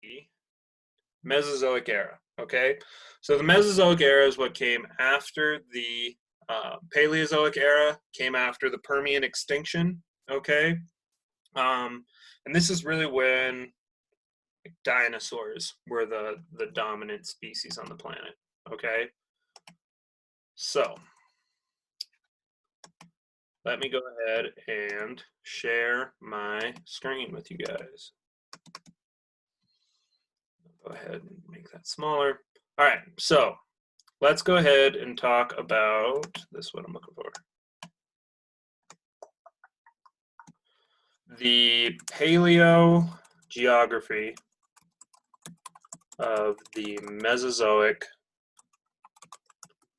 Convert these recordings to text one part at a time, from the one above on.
the Mesozoic Era. Okay, so the Mesozoic Era is what came after the Paleozoic Era, came after the Permian extinction. Okay, um, and this is really when dinosaurs were the dominant species on the planet. Okay, so let me go ahead and share my screen with you guys. Go ahead and make that smaller. All right, so let's go ahead and talk about this is what I'm looking for. The paleogeography of the Mesozoic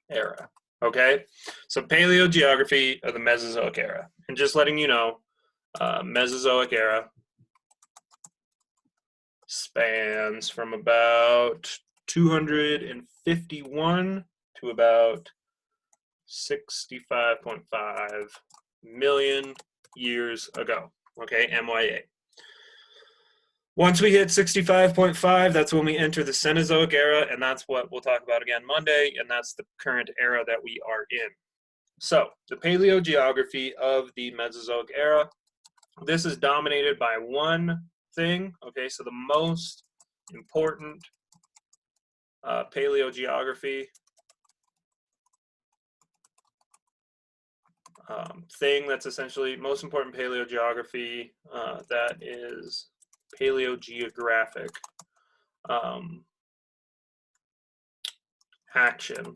era. Okay, so paleogeography of the Mesozoic era, and just letting you know, Mesozoic era spans from about 251 to about 65.5 million years ago. Okay, MYA. Once we hit 65.5, that's when we enter the Cenozoic era, and that's what we'll talk about again Monday, and that's the current era that we are in. So, the paleogeography of the Mesozoic era, this is dominated by one thing, okay, so the most important paleogeography thing that's essentially most important paleogeography that is paleogeographic action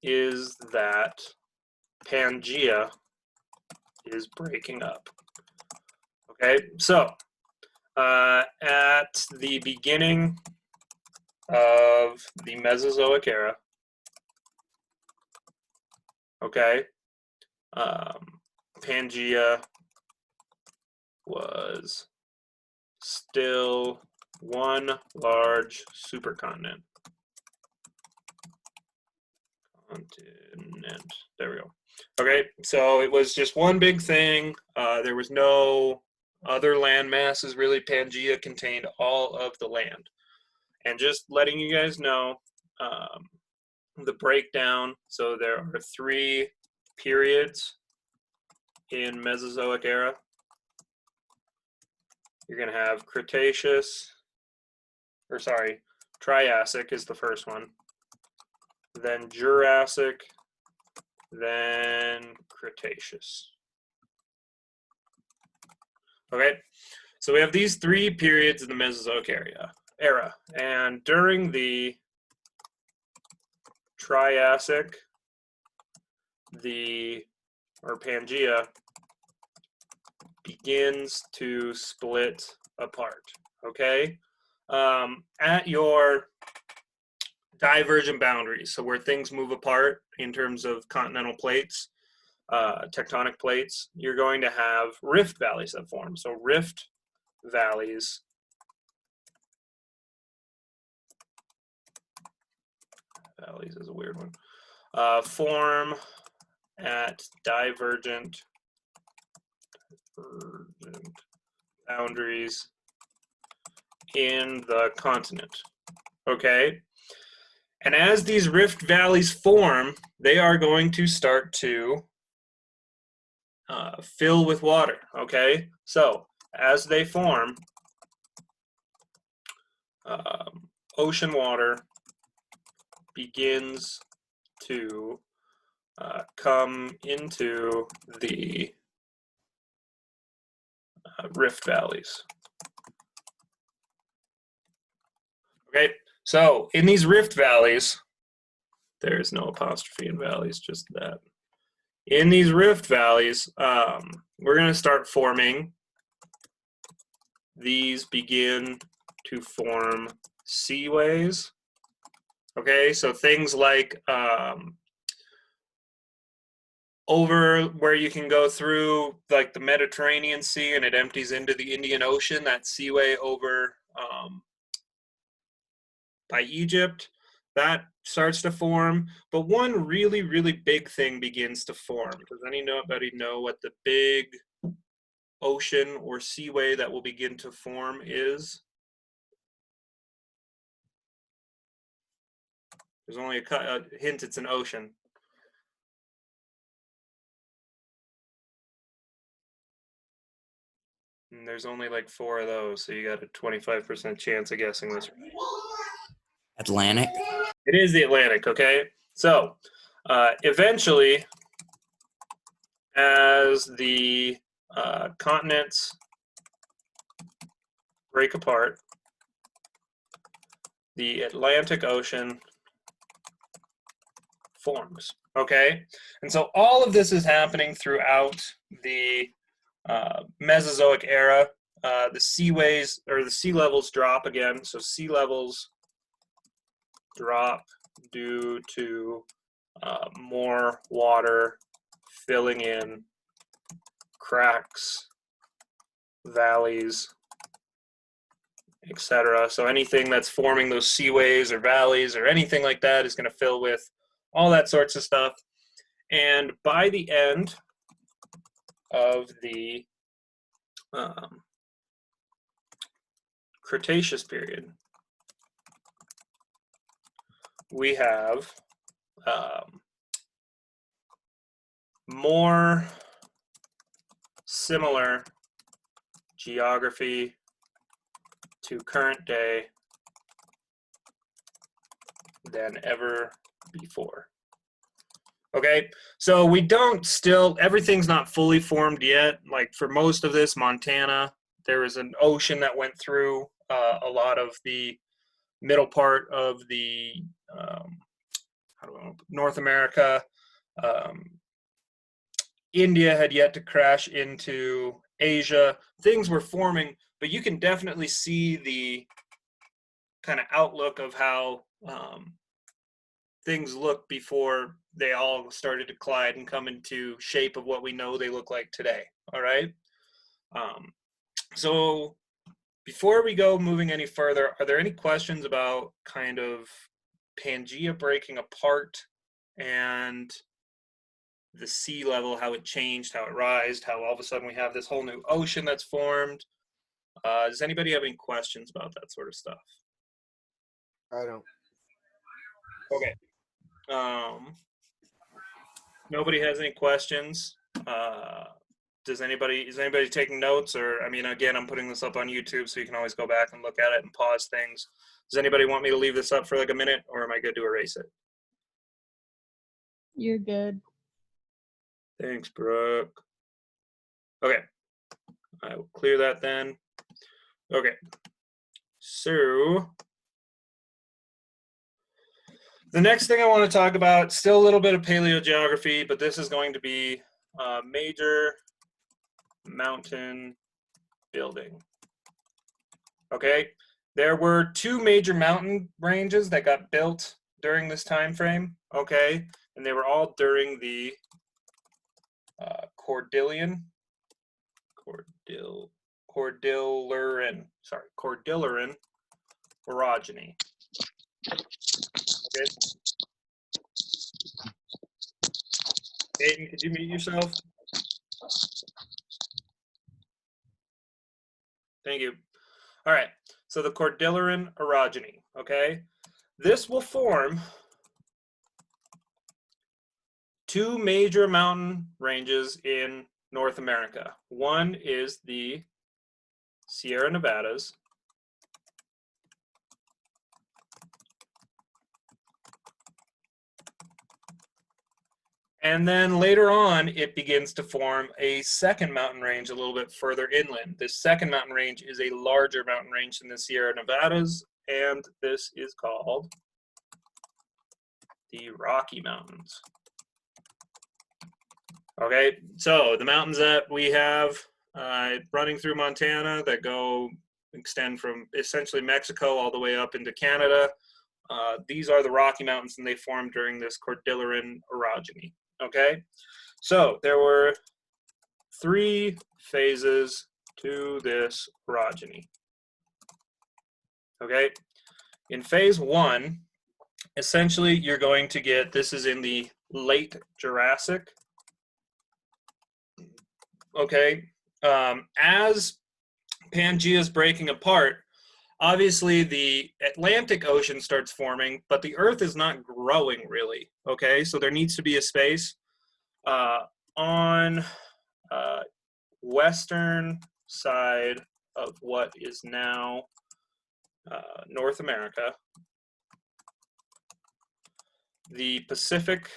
is that Pangea is breaking up. Okay, so at the beginning of the Mesozoic era, okay, Pangea was still one large supercontinent. There we go. Okay, so it was just one big thing. There was no other land masses really. Pangea contained all of the land. And just letting you guys know the breakdown. So there are three periods in Mesozoic era. You're going to have Cretaceous, or sorry, Triassic is the first one, then Jurassic, then Cretaceous. Okay, so we have these three periods in the Mesozoic era, and during the Triassic, Pangea begins to split apart. Okay, at your divergent boundaries, so where things move apart in terms of continental plates, tectonic plates, you're going to have rift valleys that form. So rift valleys is a weird one, form at divergent boundaries in the continent. Okay, and as these rift valleys form, they are going to start to fill with water. Okay, so as they form, ocean water begins to come into the rift valleys. Okay, so in these rift valleys, there's no apostrophe in valleys, just that. In these rift valleys, we're going to start forming. These begin to form seaways. Okay, so things like over where you can go through like the Mediterranean Sea and it empties into the Indian Ocean, that seaway over by Egypt, that starts to form. But one really, really big thing begins to form. Does anybody know what the big ocean or seaway that will begin to form is? There's only a hint it's an ocean. And there's only like 4 of those, so you got a 25% chance of guessing this. Atlantic. It is the Atlantic, okay? So, eventually, as the continents break apart, the Atlantic Ocean forms, okay? And so all of this is happening throughout the Mesozoic era. The seaways, or the sea levels drop again, so sea levels drop due to more water filling in cracks, valleys, etc. So anything that's forming those seaways or valleys or anything like that is going to fill with all that sorts of stuff. And by the end of the Cretaceous period, we have more similar geography to current day than ever before. Okay, so we don't still, everything's not fully formed yet. Like for most of this, Montana, there was an ocean that went through a lot of the middle part of the North America. India had yet to crash into Asia. Things were forming, but you can definitely see the kind of outlook of how things looked before they all started to collide and come into shape of what we know they look like today. All right. So before we go moving any further, are there any questions about kind of Pangea breaking apart and the sea level, how it changed, how it rised, how all of a sudden we have this whole new ocean that's formed? Does anybody have any questions about that sort of stuff? I don't. Okay. Nobody has any questions. Is anybody taking notes? Or, I mean, again, I'm putting this up on YouTube, so you can always go back and look at it and pause things. Does anybody want me to leave this up for like a minute, or am I good to erase it? You're good. Thanks, Brooke. Okay. I will clear that then. Okay. So the next thing I want to talk about, still a little bit of paleogeography, but this is going to be major mountain building. Okay, there were 2 major mountain ranges that got built during this time frame. Okay, and they were all during the Cordilleran orogeny. Okay. Aiden, could you mute yourself? Thank you. All right, so the Cordilleran orogeny, okay? This will form 2 major mountain ranges in North America. One is the Sierra Nevadas, and then later on, it begins to form a second mountain range a little bit further inland. This second mountain range is a larger mountain range than the Sierra Nevadas, and this is called the Rocky Mountains. Okay, so the mountains that we have running through Montana that extend from essentially Mexico all the way up into Canada, these are the Rocky Mountains, and they formed during this Cordilleran orogeny. Okay, so there were 3 phases to this orogeny. Okay, in phase 1, essentially you're going to get, this is in the late Jurassic. Okay, as Pangea is breaking apart, obviously the Atlantic Ocean starts forming, but the Earth is not growing really, okay? So there needs to be a space on western side of what is now North America. The Pacific,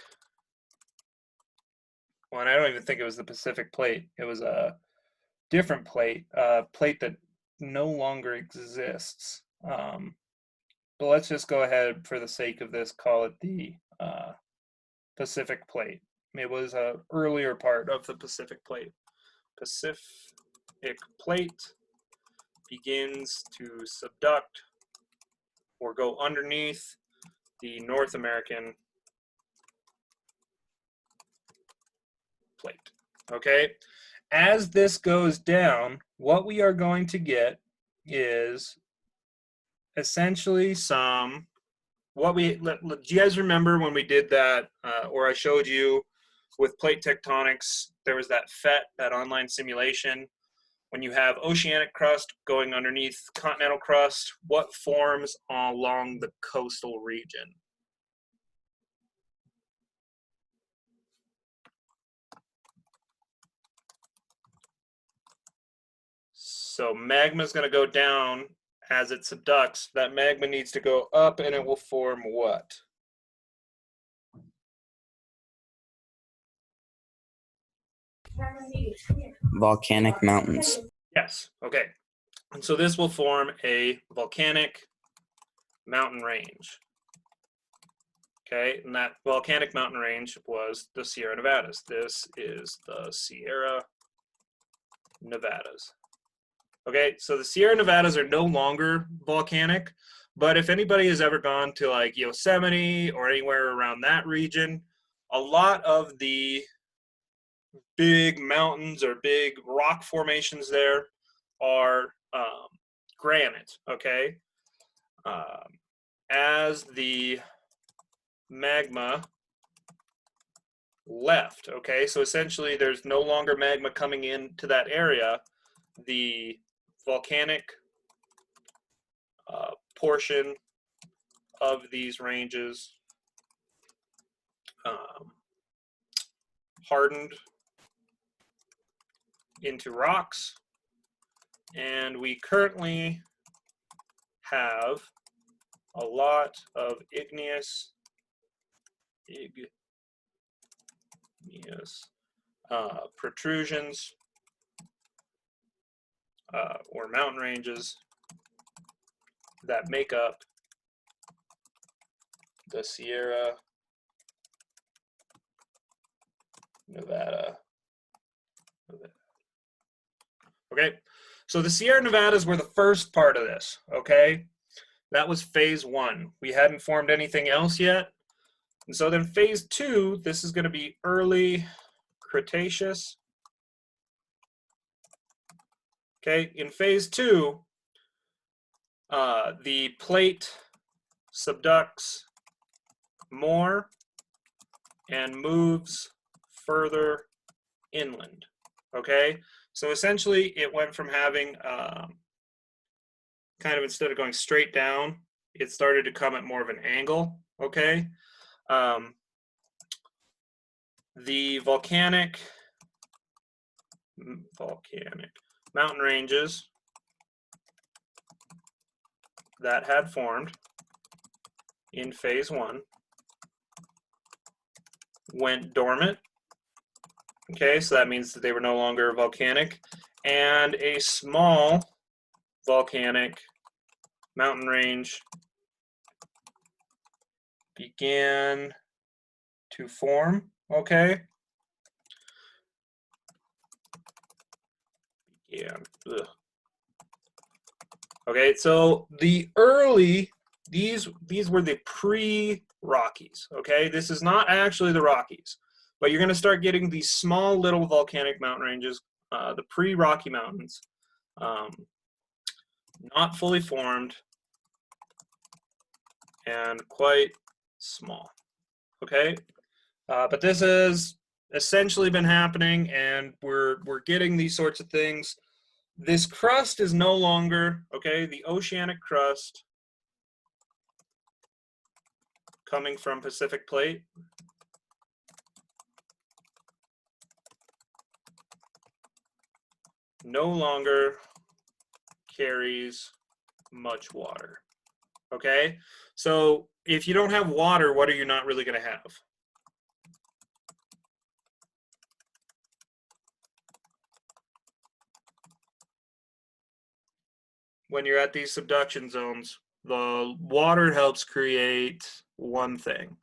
well, and I don't even think it was the Pacific plate. It was a different plate, a plate that no longer exists. But let's just go ahead, for the sake of this, call it the Pacific plate. It was an earlier part of the Pacific plate. Pacific plate begins to subduct or go underneath the North American plate. Okay? As this goes down, what we are going to get is essentially some, do you guys remember when we did that, or I showed you with plate tectonics, there was that FET, that online simulation, when you have oceanic crust going underneath continental crust, what forms along the coastal region? So magma is going to go down as it subducts. That magma needs to go up and it will form what? Volcanic mountains. Yes, okay. And so this will form a volcanic mountain range. Okay, and that volcanic mountain range was the Sierra Nevadas. This is the Sierra Nevadas. Okay, so the Sierra Nevadas are no longer volcanic, but if anybody has ever gone to like Yosemite or anywhere around that region, a lot of the big mountains or big rock formations there are granite, okay? As the magma left, okay? So essentially there's no longer magma coming into that area. The volcanic portion of these ranges hardened into rocks, and we currently have a lot of igneous protrusions or mountain ranges that make up the Sierra Nevada. Okay, so the Sierra Nevadas were the first part of this, okay? That was phase one. We hadn't formed anything else yet. And so then phase two, this is going to be early Cretaceous. Okay, in phase two, the plate subducts more and moves further inland. Okay, so essentially it went from having kind of, instead of going straight down, it started to come at more of an angle. Okay, the volcanic mountain ranges that had formed in phase one went dormant. Okay, so that means that they were no longer volcanic, and a small volcanic mountain range began to form. Okay, okay, so the early, these were the pre-Rockies. Okay, this is not actually the Rockies, but you're going to start getting these small little volcanic mountain ranges, the pre-Rocky Mountains, not fully formed and quite small. Okay, but this has essentially been happening, and we're getting these sorts of things this crust is no longer, okay, the oceanic crust coming from Pacific Plate no longer carries much water. Okay, so if you don't have water, what are you not really going to have? When you're at these subduction zones, the water helps create one thing.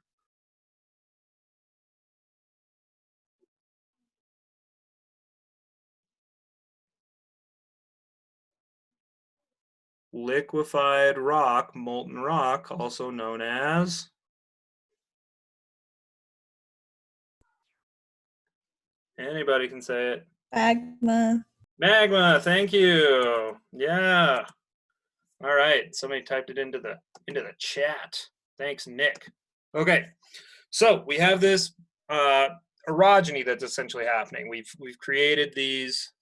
Liquefied rock, molten rock, also known as anybody can say it. Magma. Magma, thank you. Yeah. All right. Somebody typed it into the chat. Thanks, Nick. Okay. So we have this orogeny that's essentially happening. We've created these.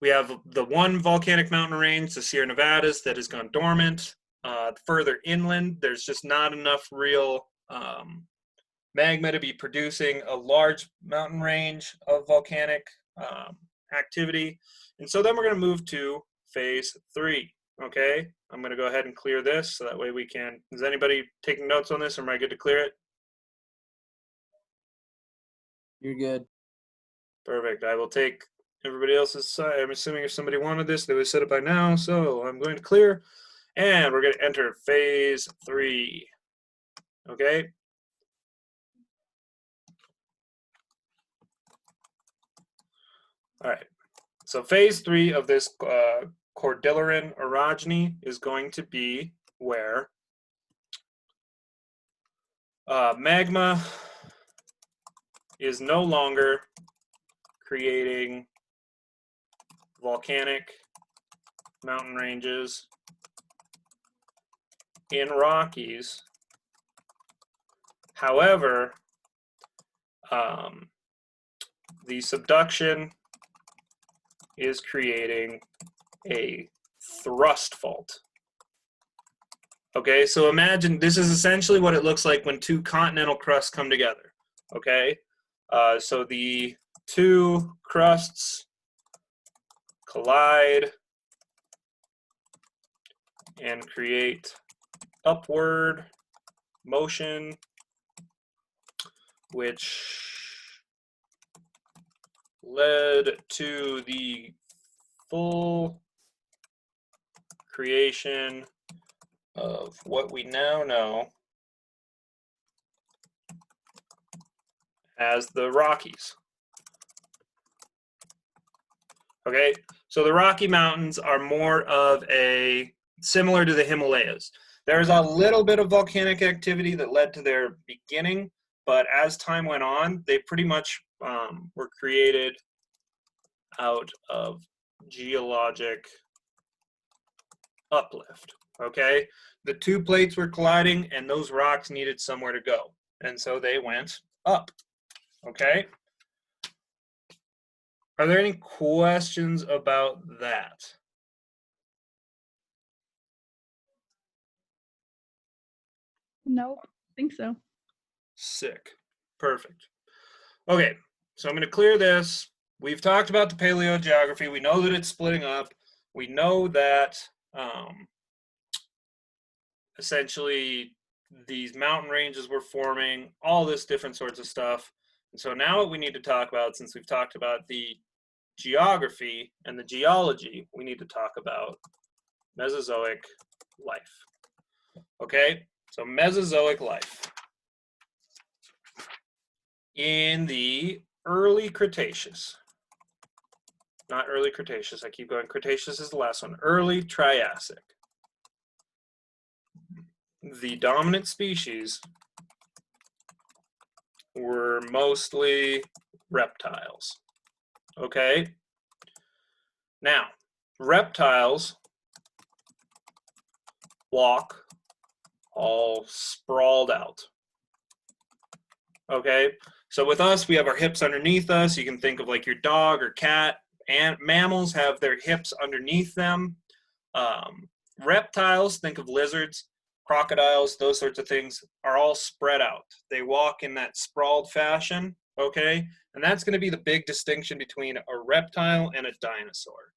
We have the one volcanic mountain range, the Sierra Nevadas, that has gone dormant. Further inland, there's just not enough real magma to be producing a large mountain range of volcanic activity. And so then we're going to move to phase 3. Okay, I'm going to go ahead and clear this so that way we can. Is anybody taking notes on this, or am I good to clear it? You're good. Perfect. I will take everybody else's side. I'm assuming if somebody wanted this, they would set it by now. So I'm going to clear, and we're going to enter phase 3. Okay. All right. So phase 3 of this Cordilleran orogeny is going to be where magma is no longer creating volcanic mountain ranges in Rockies. However, the subduction is creating a thrust fault. Okay, so imagine this is essentially what it looks like when two continental crusts come together. Okay, so the two crusts collide and create upward motion, which led to the full creation of what we now know as the Rockies. Okay, so the Rocky Mountains are more of a, similar to the Himalayas. There's a little bit of volcanic activity that led to their beginning, but as time went on, they pretty much were created out of geologic uplift. Okay, the two plates were colliding and those rocks needed somewhere to go, and so they went up. Okay, are there any questions about that? Nope. Think so. Sick. Perfect. Okay, so I'm going to clear this. We've talked about the paleogeography. We know that it's splitting up. We know that essentially these mountain ranges were forming, all this different sorts of stuff. And so now what we need to talk about, since we've talked about the geography and the geology, we need to talk about Mesozoic life. Okay, so Mesozoic life. In the early Cretaceous, not early Cretaceous, I keep going, Cretaceous is the last one, early Triassic. The dominant species were mostly reptiles. Okay? Now, reptiles walk all sprawled out. Okay? So with us, we have our hips underneath us. You can think of like your dog or cat, and mammals have their hips underneath them. Reptiles, think of lizards, crocodiles, those sorts of things, are all spread out. They walk in that sprawled fashion, okay? And that's going to be the big distinction between a reptile and a dinosaur.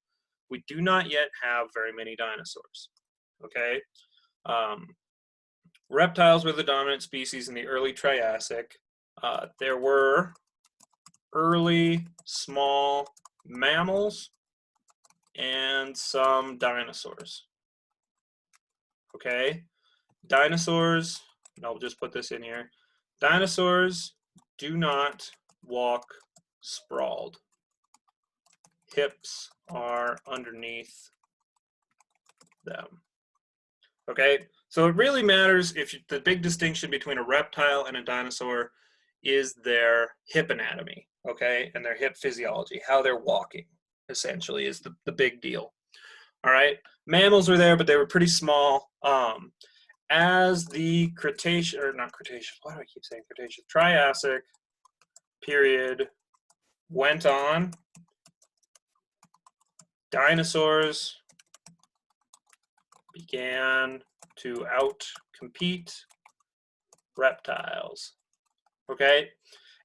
We do not yet have very many dinosaurs, okay? Reptiles were the dominant species in the early Triassic. There were early small mammals and some dinosaurs. Okay, dinosaurs, and I'll just put this in here. Dinosaurs do not walk sprawled. Hips are underneath them. Okay, so it really matters if the big distinction between a reptile and a dinosaur is their hip anatomy, okay, and their hip physiology, how they're walking, essentially, is the big deal. All right, mammals were there, but they were pretty small. As the Cretaceous, or not Cretaceous, why do I keep saying Cretaceous? Triassic period went on, dinosaurs began to out-compete reptiles, okay?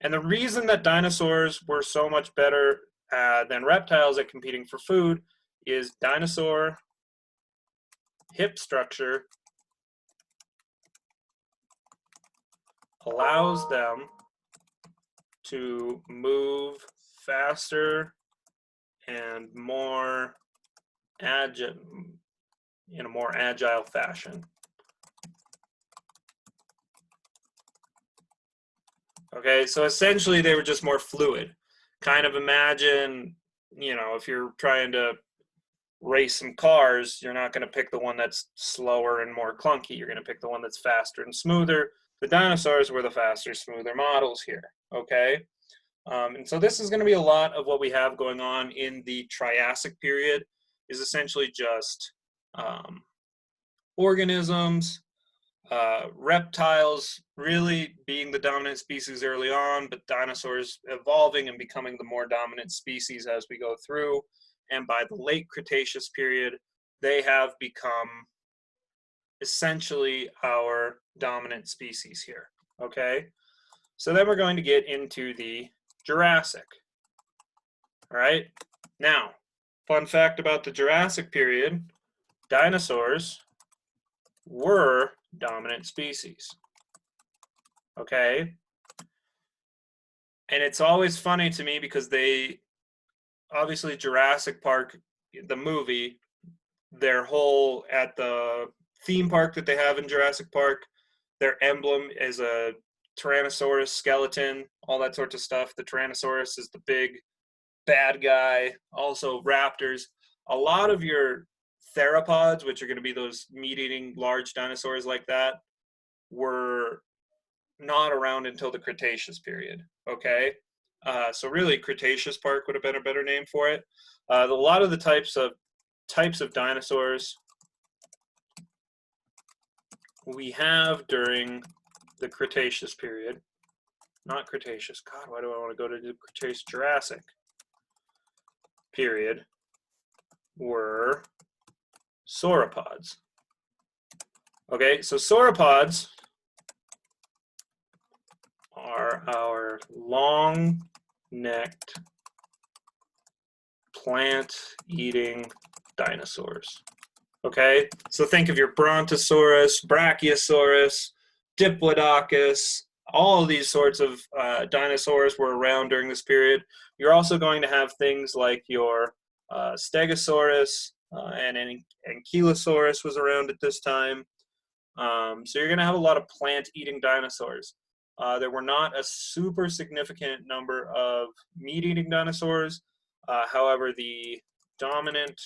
And the reason that dinosaurs were so much better than reptiles at competing for food is dinosaur hip structure allows them to move faster and more agile, in a more agile fashion. Okay, so essentially they were just more fluid. Kind of imagine, you know, if you're trying to race some cars, you're not going to pick the one that's slower and more clunky. You're going to pick the one that's faster and smoother. The dinosaurs were the faster, smoother models here, okay? And so this is going to be a lot of what we have going on in the Triassic period, is essentially just organisms, reptiles really being the dominant species early on, but dinosaurs evolving and becoming the more dominant species as we go through. And by the late Cretaceous period, they have become essentially our dominant species here, okay? So then we're going to get into the Jurassic, all right? Now, fun fact about the Jurassic period, dinosaurs were dominant species, okay? And it's always funny to me because they, obviously Jurassic Park, the movie, their whole, at the theme park that they have in Jurassic Park, their emblem is a Tyrannosaurus skeleton, all that sorts of stuff. The Tyrannosaurus is the big bad guy, also raptors. A lot of your theropods, which are going to be those meat-eating large dinosaurs like that, were not around until the Cretaceous period, okay? So really, Cretaceous Park would have been a better name for it. A lot of the types of dinosaurs we have during the Cretaceous period, not Cretaceous, God, why do I want to go to the Cretaceous, Jurassic period, were sauropods. Okay, so sauropods are our long-necked plant-eating dinosaurs. Okay, so think of your Brontosaurus, Brachiosaurus, Diplodocus, all of these sorts of dinosaurs were around during this period. You're also going to have things like your Stegosaurus and Ankylosaurus was around at this time. So you're going to have a lot of plant-eating dinosaurs. There were not a super significant number of meat-eating dinosaurs. However, the dominant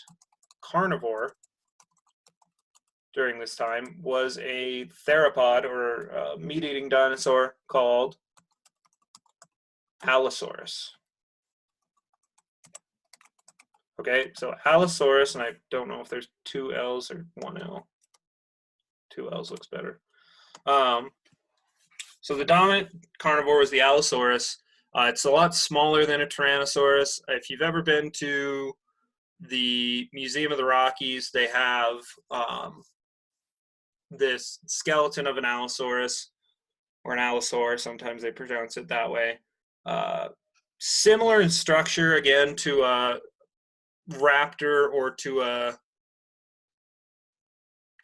carnivore during this time was a theropod, or meat-eating dinosaur, called Allosaurus. Okay, so Allosaurus, and I don't know if there's two L's or one L. Two L's looks better. So the dominant carnivore was the Allosaurus. It's a lot smaller than a Tyrannosaurus. If you've ever been to the Museum of the Rockies, they have this skeleton of an Allosaurus, or an Allosaur, sometimes they pronounce it that way. Similar in structure, again, to a raptor or to a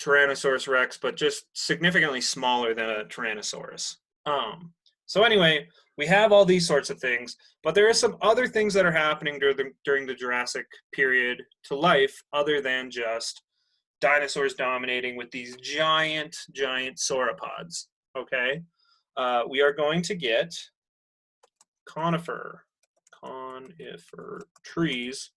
Tyrannosaurus Rex, but just significantly smaller than a Tyrannosaurus. So anyway, we have all these sorts of things, but there are some other things that are happening during the Jurassic period to life other than just dinosaurs dominating with these giant sauropods, okay? We are going to get conifer trees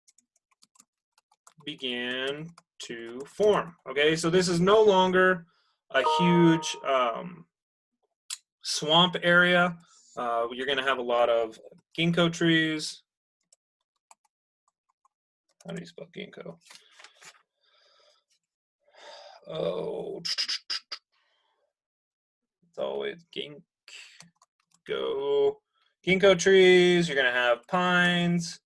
begin to form, okay? So this is no longer a huge swamp area. You're going to have a lot of ginkgo trees. How do you spell ginkgo? Oh, it's always ginkgo trees. You're going to have pines,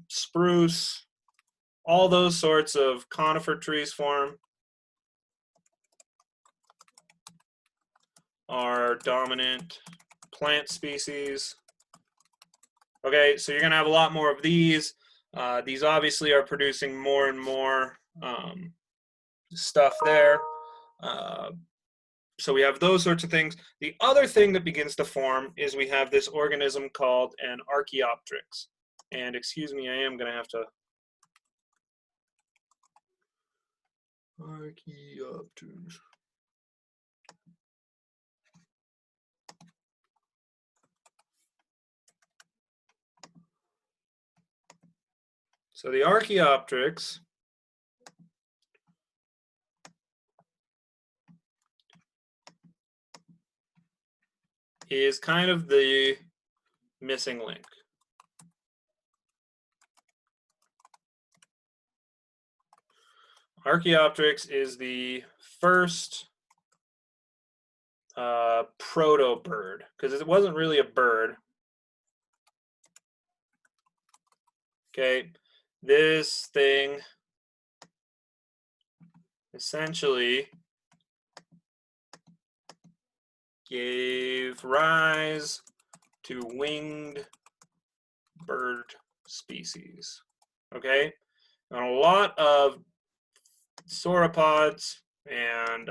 spruce, all those sorts of conifer trees form. Are dominant plant species. Okay, so you're going to have a lot more of these. These obviously are producing more and more stuff there. So we have those sorts of things. The other thing that begins to form is we have this organism called an Archaeopteryx. And excuse me, I am going to have to... Archaeopteryx. So the Archaeopteryx is kind of the missing link. Archaeopteryx is the first proto-bird, because it wasn't really a bird. Okay, this thing essentially gave rise to winged bird species. Okay, and a lot of sauropods and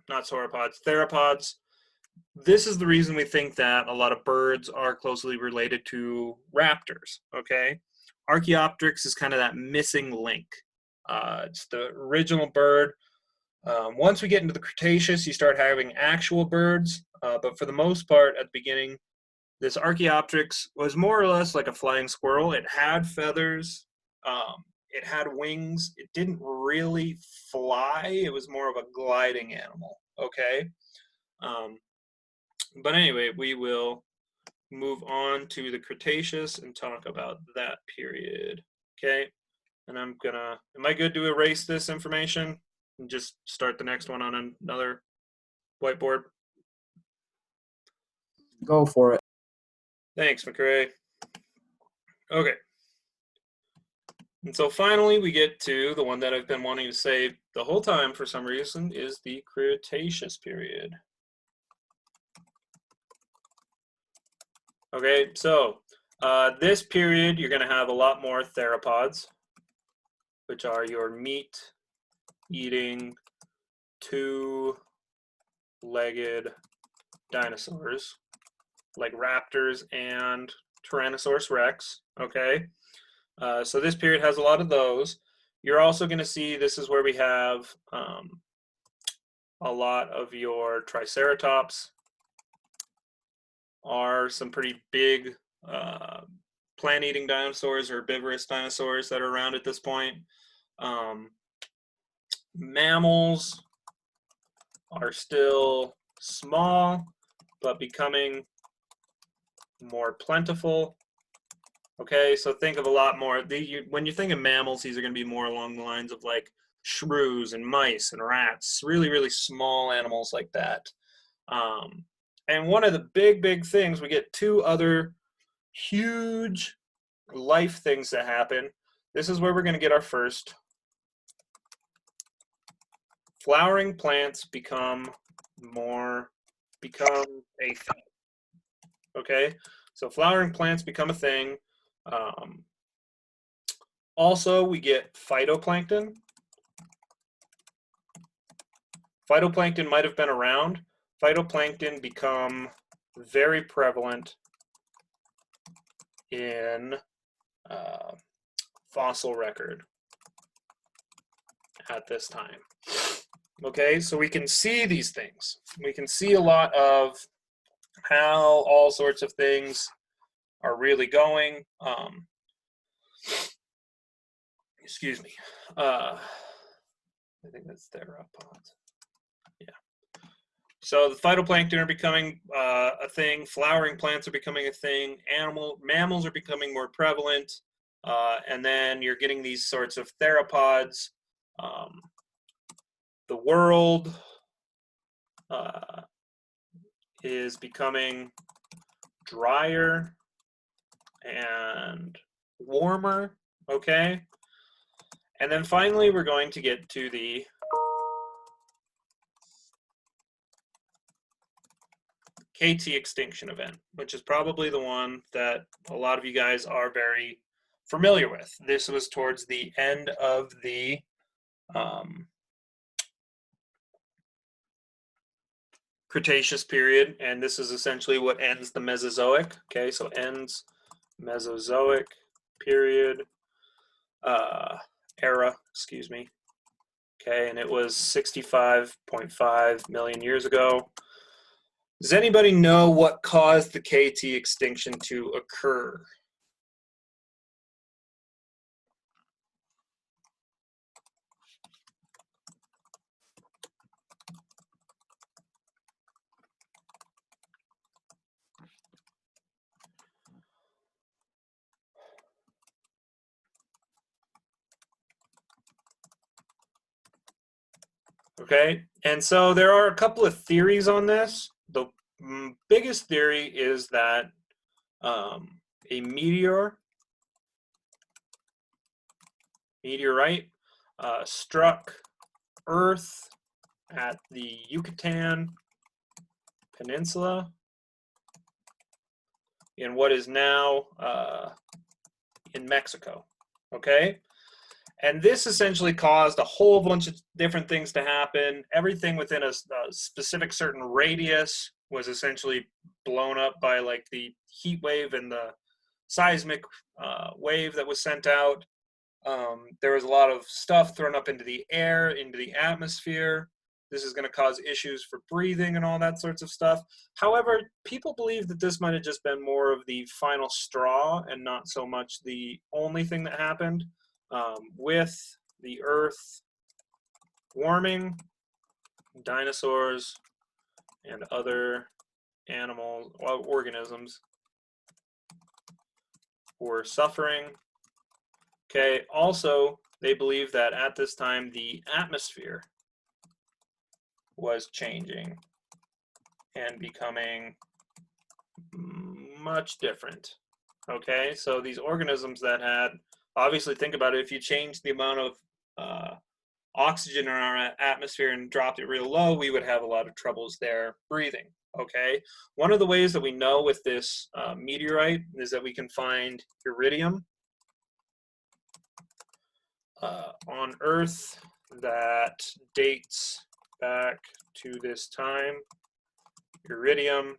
not sauropods, theropods. This is the reason we think that a lot of birds are closely related to raptors. Okay, Archaeopteryx is kind of that missing link. It's the original bird. Once we get into the Cretaceous, you start having actual birds, but for the most part, at the beginning, this Archaeopteryx was more or less like a flying squirrel. It had feathers, it had wings. It didn't really fly. It was more of a gliding animal, okay? But anyway, we will move on to the Cretaceous and talk about that period, okay? And am I good to erase this information and just start the next one on another whiteboard? Go for it. Thanks, McRae. Okay. And so finally we get to the one that I've been wanting to say the whole time for some reason, is the Cretaceous period. Okay, so this period you're going to have a lot more theropods, which are your meat-eating, two-legged dinosaurs, like raptors and Tyrannosaurus Rex, okay? So this period has a lot of those. You're also going to see this is where we have a lot of your Triceratops, are some pretty big plant-eating dinosaurs, herbivorous dinosaurs that are around at this point. Mammals are still small, but becoming more plentiful. Okay, so think of a lot more. When you think of mammals, these are going to be more along the lines of like shrews and mice and rats, really, really small animals like that. And one of the big things, we get two other huge life things that happen. This is where we're going to get our first. Flowering plants become a thing. Okay, so flowering plants become a thing. Also, we get phytoplankton. Phytoplankton might have been around. Phytoplankton become very prevalent in fossil record at this time. Okay, so we can see these things. We can see a lot of how all sorts of things are really going. Excuse me. I think that's theropods. Yeah. So the phytoplankton are becoming a thing. Flowering plants are becoming a thing. Mammals are becoming more prevalent. And then you're getting these sorts of theropods. The world is becoming drier and warmer, okay? And then finally, we're going to get to the KT extinction event, which is probably the one that a lot of you guys are very familiar with. This was towards the end of the Cretaceous period, and this is essentially what ends the Mesozoic. Okay, so ends Mesozoic period era, excuse me. Okay, and it was 65.5 million years ago. Does anybody know what caused the KT extinction to occur? Okay, and so there are a couple of theories on this. The biggest theory is that a meteorite struck Earth at the Yucatan Peninsula in what is now in Mexico. Okay, and this essentially caused a whole bunch of different things to happen. Everything within a specific certain radius was essentially blown up by like the heat wave and the seismic wave that was sent out. There was a lot of stuff thrown up into the air, into the atmosphere. This is going to cause issues for breathing and all that sorts of stuff. However, people believe that this might have just been more of the final straw and not so much the only thing that happened. With the Earth warming, dinosaurs and other animals, organisms were suffering. Okay, also, they believe that at this time the atmosphere was changing and becoming much different. Okay, so these organisms that had, obviously think about it, if you change the amount of oxygen in our atmosphere and dropped it real low, we would have a lot of troubles there breathing. Okay, one of the ways that we know with this meteorite is that we can find iridium on Earth that dates back to this time. Iridium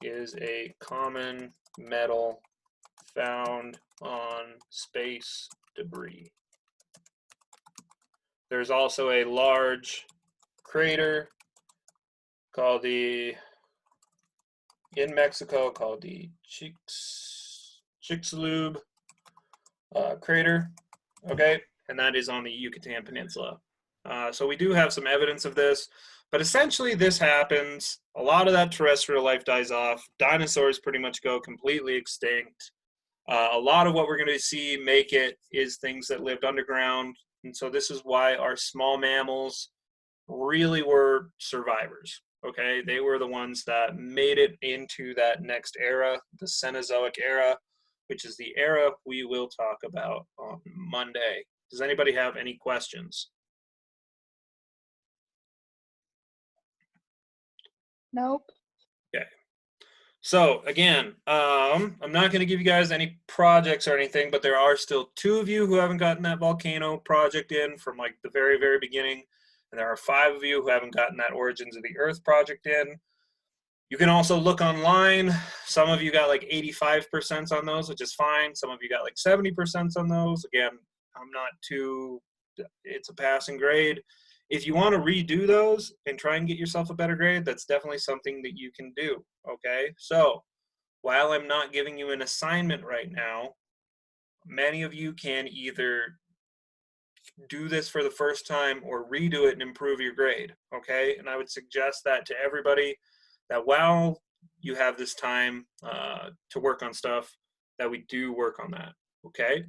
is a common metal found on space debris. There's also a large crater called in Mexico called the Chicxulub crater, okay, and that is on the Yucatan Peninsula. So we do have some evidence of this, but essentially this happens. A lot of that terrestrial life dies off. Dinosaurs pretty much go completely extinct. A lot of what we're going to see make it is things that lived underground, and so this is why our small mammals really were survivors. Okay, they were the ones that made it into that next era, the Cenozoic era, which is the era we will talk about on Monday. Does anybody have any questions? Nope. So again, I'm not going to give you guys any projects or anything, but there are still 2 of you who haven't gotten that volcano project in from like the very, very beginning. And there are 5 of you who haven't gotten that Origins of the Earth project in. You can also look online. Some of you got like 85% on those, which is fine. Some of you got like 70% on those. Again, I'm not too, it's a passing grade. If you want to redo those and try and get yourself a better grade, that's definitely something that you can do, okay? So while I'm not giving you an assignment right now, many of you can either do this for the first time or redo it and improve your grade, okay? And I would suggest that to everybody, that while you have this time to work on stuff, that we do work on that, okay?